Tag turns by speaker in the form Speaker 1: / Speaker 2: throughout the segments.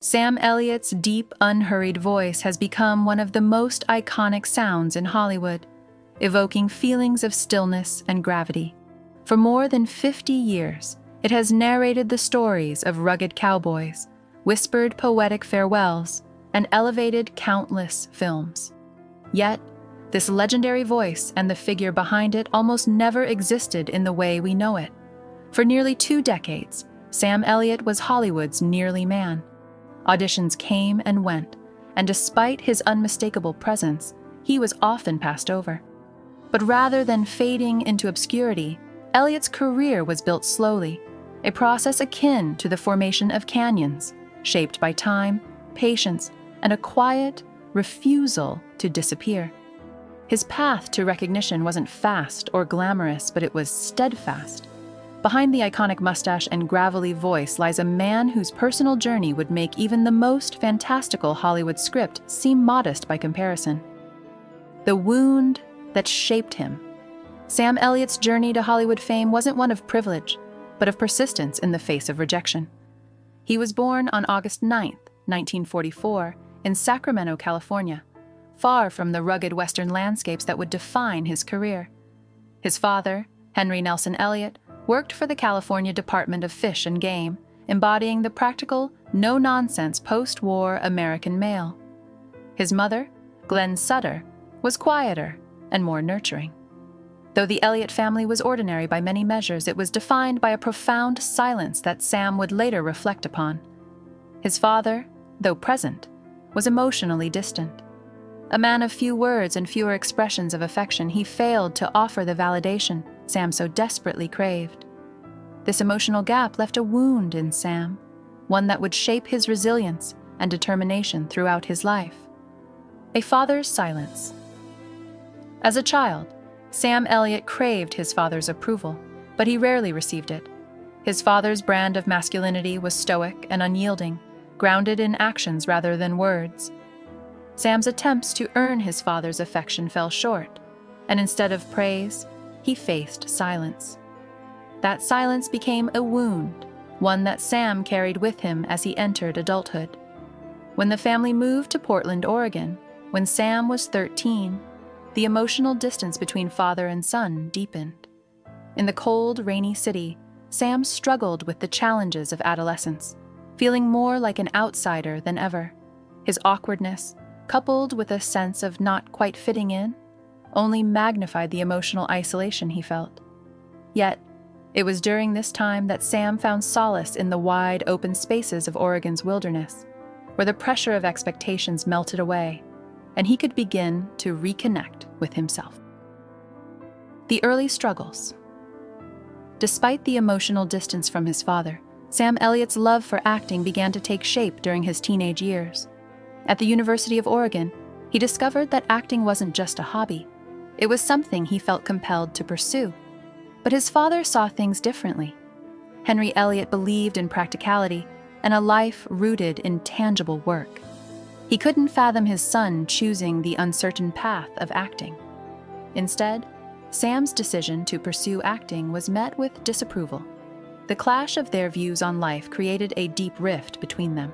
Speaker 1: Sam Elliott's deep, unhurried voice has become one of the most iconic sounds in Hollywood, evoking feelings of stillness and gravity. For more than 50 years, it has narrated the stories of rugged cowboys, whispered poetic farewells, and elevated countless films. Yet, this legendary voice and the figure behind it almost never existed in the way we know it. For nearly 2 decades, Sam Elliott was Hollywood's nearly man. Auditions came and went, and despite his unmistakable presence, he was often passed over. But rather than fading into obscurity, Elliott's career was built slowly, a process akin to the formation of canyons, shaped by time, patience, and a quiet refusal to disappear. His path to recognition wasn't fast or glamorous, but it was steadfast. Behind the iconic mustache and gravelly voice lies a man whose personal journey would make even the most fantastical Hollywood script seem modest by comparison. The wound that shaped him. Sam Elliott's journey to Hollywood fame wasn't one of privilege, but of persistence in the face of rejection. He was born on August 9, 1944, in Sacramento, California, far from the rugged Western landscapes that would define his career. His father, Henry Nelson Elliott, worked for the California Department of Fish and Game, embodying the practical, no-nonsense post-war American male. His mother, Glenn Sutter, was quieter and more nurturing. Though the Elliott family was ordinary by many measures, it was defined by a profound silence that Sam would later reflect upon. His father, though present, was emotionally distant. A man of few words and fewer expressions of affection, he failed to offer the validation Sam so desperately craved. This emotional gap left a wound in Sam, one that would shape his resilience and determination throughout his life. A father's silence. As a child, Sam Elliott craved his father's approval, but he rarely received it. His father's brand of masculinity was stoic and unyielding, grounded in actions rather than words. Sam's attempts to earn his father's affection fell short, and instead of praise, he faced silence. That silence became a wound, one that Sam carried with him as he entered adulthood. When the family moved to Portland, Oregon, when Sam was 13, the emotional distance between father and son deepened. In the cold, rainy city, Sam struggled with the challenges of adolescence, feeling more like an outsider than ever. His awkwardness, coupled with a sense of not quite fitting in, only magnified the emotional isolation he felt. Yet, it was during this time that Sam found solace in the wide, open spaces of Oregon's wilderness, where the pressure of expectations melted away, and he could begin to reconnect with himself. The early struggles. Despite the emotional distance from his father, Sam Elliott's love for acting began to take shape during his teenage years. At the University of Oregon, he discovered that acting wasn't just a hobby. It was something he felt compelled to pursue. But his father saw things differently. Henry Elliott believed in practicality and a life rooted in tangible work. He couldn't fathom his son choosing the uncertain path of acting. Instead, Sam's decision to pursue acting was met with disapproval. The clash of their views on life created a deep rift between them.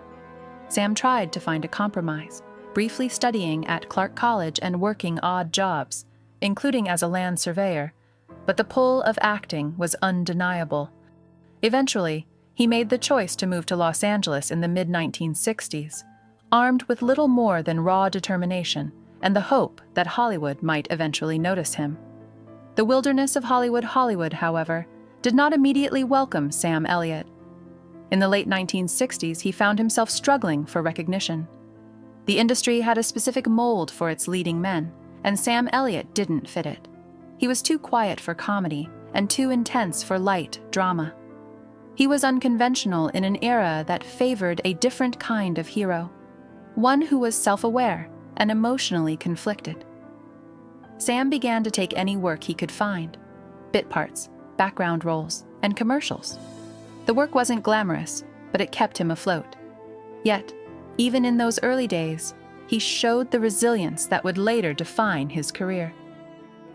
Speaker 1: Sam tried to find a compromise, briefly studying at Clark College and working odd jobs, including as a land surveyor, but the pull of acting was undeniable. Eventually, he made the choice to move to Los Angeles in the mid-1960s, armed with little more than raw determination and the hope that Hollywood might eventually notice him. The wilderness of Hollywood, however, did not immediately welcome Sam Elliott. In the late 1960s, he found himself struggling for recognition. The industry had a specific mold for its leading men, and Sam Elliott didn't fit it. He was too quiet for comedy and too intense for light drama. He was unconventional in an era that favored a different kind of hero, one who was self-aware and emotionally conflicted. Sam began to take any work he could find: bit parts, background roles, and commercials. The work wasn't glamorous, but it kept him afloat. Yet, even in those early days, he showed the resilience that would later define his career.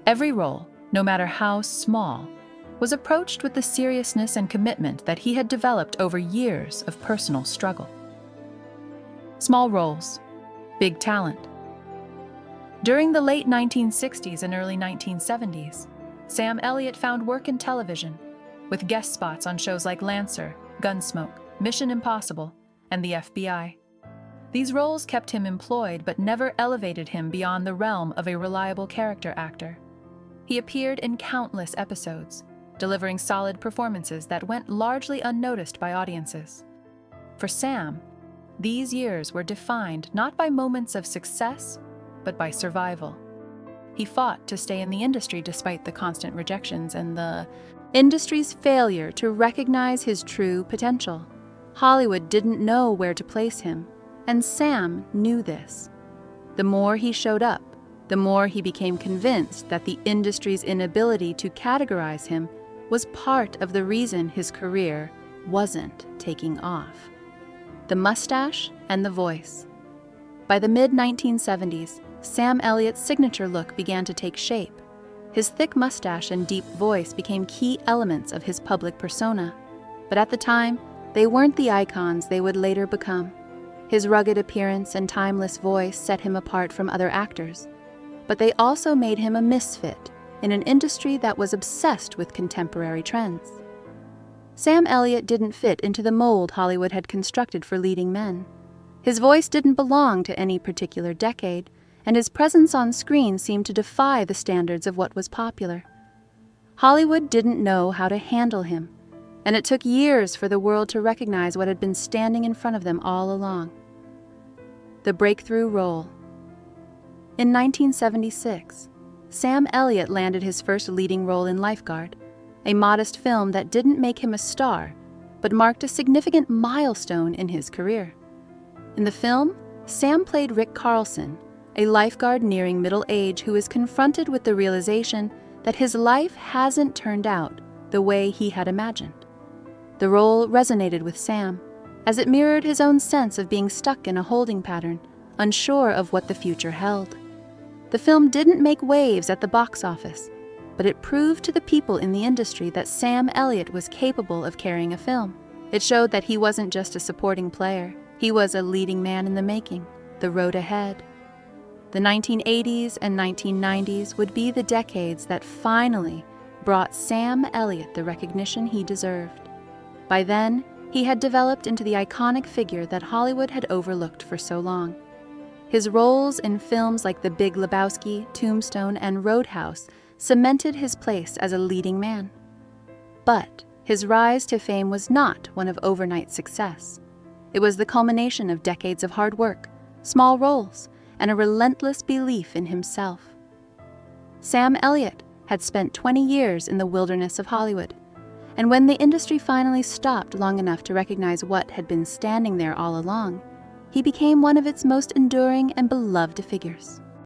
Speaker 1: Every role, no matter how small, was approached with the seriousness and commitment that he had developed over years of personal struggle. Small roles, big talent. During the late 1960s and early 1970s, Sam Elliott found work in television, with guest spots on shows like Lancer, Gunsmoke, Mission Impossible, and the FBI. These roles kept him employed but never elevated him beyond the realm of a reliable character actor. He appeared in countless episodes, delivering solid performances that went largely unnoticed by audiences. For Sam, these years were defined not by moments of success, but by survival. He fought to stay in the industry despite the constant rejections and the industry's failure to recognize his true potential. Hollywood didn't know where to place him, and Sam knew this. The more he showed up, the more he became convinced that the industry's inability to categorize him was part of the reason his career wasn't taking off. The mustache and the voice. By the mid-1970s, Sam Elliott's signature look began to take shape. His thick mustache and deep voice became key elements of his public persona, but at the time, they weren't the icons they would later become. His rugged appearance and timeless voice set him apart from other actors, but they also made him a misfit in an industry that was obsessed with contemporary trends. Sam Elliott didn't fit into the mold Hollywood had constructed for leading men. His voice didn't belong to any particular decade, and his presence on screen seemed to defy the standards of what was popular. Hollywood didn't know how to handle him, and it took years for the world to recognize what had been standing in front of them all along. The breakthrough role. In 1976, Sam Elliott landed his first leading role in Lifeguard, a modest film that didn't make him a star, but marked a significant milestone in his career. In the film, Sam played Rick Carlson, a lifeguard nearing middle age who is confronted with the realization that his life hasn't turned out the way he had imagined. The role resonated with Sam, as it mirrored his own sense of being stuck in a holding pattern, unsure of what the future held. The film didn't make waves at the box office, but it proved to the people in the industry that Sam Elliott was capable of carrying a film. It showed that he wasn't just a supporting player, he was a leading man in the making, the road ahead. The 1980s and 1990s would be the decades that finally brought Sam Elliott the recognition he deserved. By then, he had developed into the iconic figure that Hollywood had overlooked for so long. His roles in films like The Big Lebowski, Tombstone, and Roadhouse cemented his place as a leading man. But his rise to fame was not one of overnight success. It was the culmination of decades of hard work, small roles, and a relentless belief in himself. Sam Elliott had spent 20 years in the wilderness of Hollywood, and when the industry finally stopped long enough to recognize what had been standing there all along, he became one of its most enduring and beloved figures.